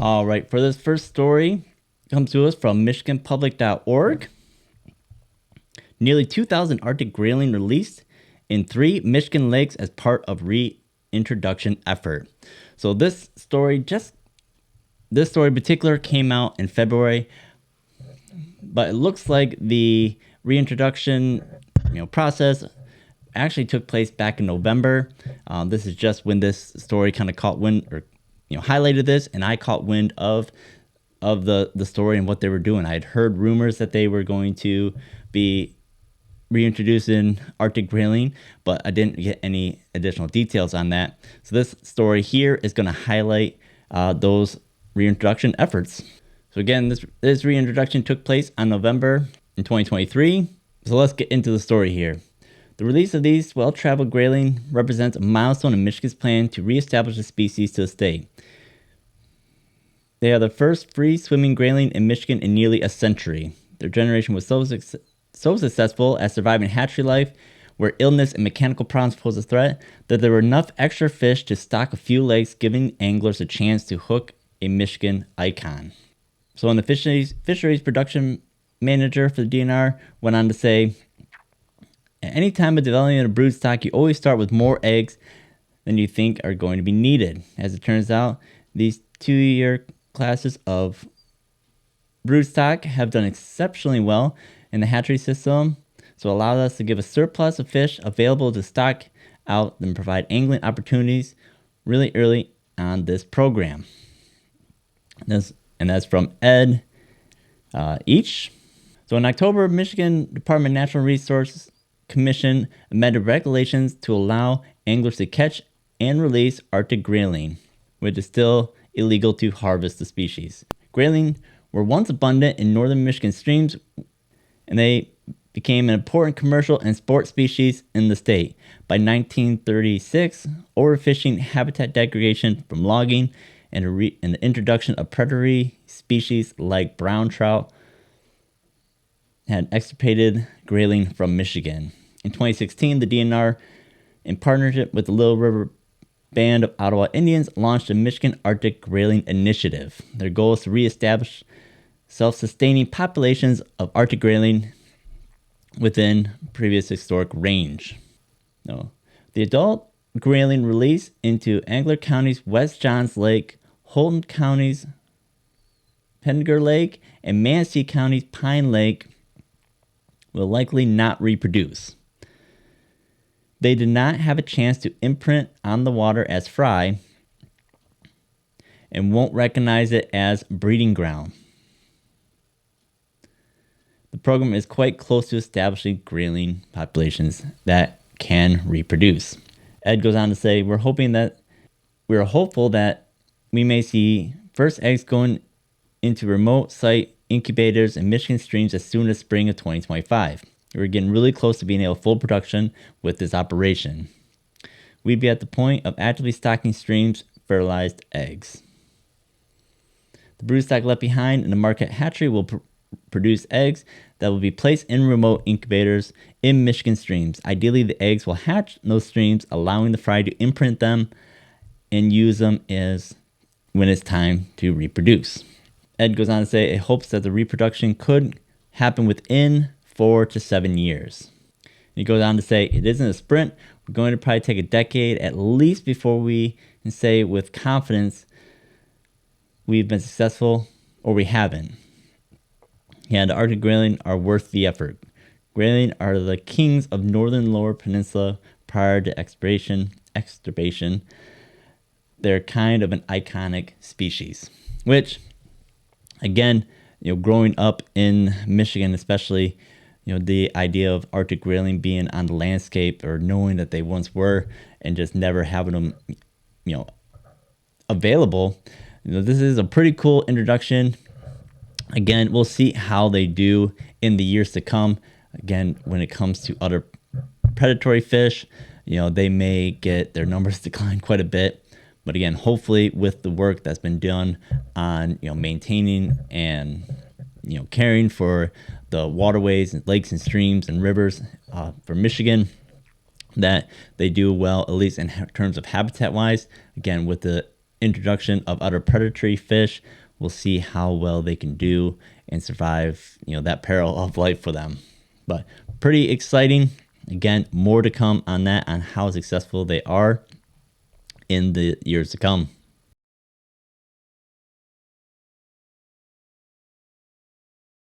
All right, for this first story, comes to us from MichiganPublic.org. Nearly 2,000 Arctic Grayling released in 3 Michigan lakes as part of reintroduction effort. So this story in particular came out in February, but it looks like the reintroduction process actually took place back in November. This is just when this story kind of caught wind, or highlighted this, and I caught wind of the story and what they were doing. I had heard rumors that they were going to be reintroducing Arctic Grayling, but I didn't get any additional details on that. So this story here is going to highlight those reintroduction efforts. So again, this reintroduction took place on November in 2023. So let's get into the story here. The release of these well-traveled grayling represents a milestone in Michigan's plan to reestablish the species to the state. They are the first free-swimming grayling in Michigan in nearly a century. Their generation was so successful at surviving hatchery life, where illness and mechanical problems pose a threat, that there were enough extra fish to stock a few lakes, giving anglers a chance to hook a Michigan icon. So in the fisheries production manager for the DNR went on to say, at any time of developing a brood stock, you always start with more eggs than you think are going to be needed. As it turns out, these 2-year classes of broodstock have done exceptionally well in the hatchery system, so it allows us to give a surplus of fish available to stock out and provide angling opportunities really early on this program. And that's from Ed Each. So in October, Michigan Department of Natural Resources Commission amended regulations to allow anglers to catch and release Arctic grayling, which is still illegal to harvest the species. Grayling were once abundant in northern Michigan streams, and they became an important commercial and sport species in the state. By 1936, overfishing, habitat degradation from logging, and the introduction of predatory species like brown trout had extirpated grayling from Michigan. In 2016, the DNR, in partnership with the Little River Band of Ottawa Indians, launched a Michigan Arctic Grayling Initiative. Their goal is to reestablish self-sustaining populations of Arctic grayling within previous historic range. No. The adult grayling release into Angler County's West Johns Lake, Holton County's Pengar Lake, and Manistee County's Pine Lake will likely not reproduce. They did not have a chance to imprint on the water as fry and won't recognize it as breeding ground. The program is quite close to establishing grayling populations that can reproduce. Ed goes on to say, we're hopeful that we may see first eggs going into remote site incubators in Michigan streams as soon as spring of 2025. We're getting really close to being able to full production with this operation. We'd be at the point of actively stocking streams fertilized eggs. The broodstock left behind in the Marquette hatchery will produce eggs that will be placed in remote incubators in Michigan streams. Ideally, the eggs will hatch in those streams, allowing the fry to imprint them and use them as when it's time to reproduce. Ed goes on to say it hopes that the reproduction could happen within 4 to 7 years. He goes on to say it isn't a sprint. We're going to probably take a decade at least before we can say with confidence we've been successful or we haven't. Yeah, the Arctic grayling are worth the effort. Grayling are the kings of northern lower peninsula prior to extirpation. They're kind of an iconic species, which, again, growing up in Michigan, especially, the idea of Arctic grayling being on the landscape or knowing that they once were and just never having them, available. This is a pretty cool introduction. Again, we'll see how they do in the years to come. Again, when it comes to other predatory fish, they may get their numbers decline quite a bit. But again, hopefully with the work that's been done on, maintaining and, caring for the waterways and lakes and streams and rivers for Michigan, that they do well, at least in terms of habitat wise. Again, with the introduction of other predatory fish. We'll see how well they can do and survive, that peril of life for them. But pretty exciting. Again, more to come on that, on how successful they are in the years to come.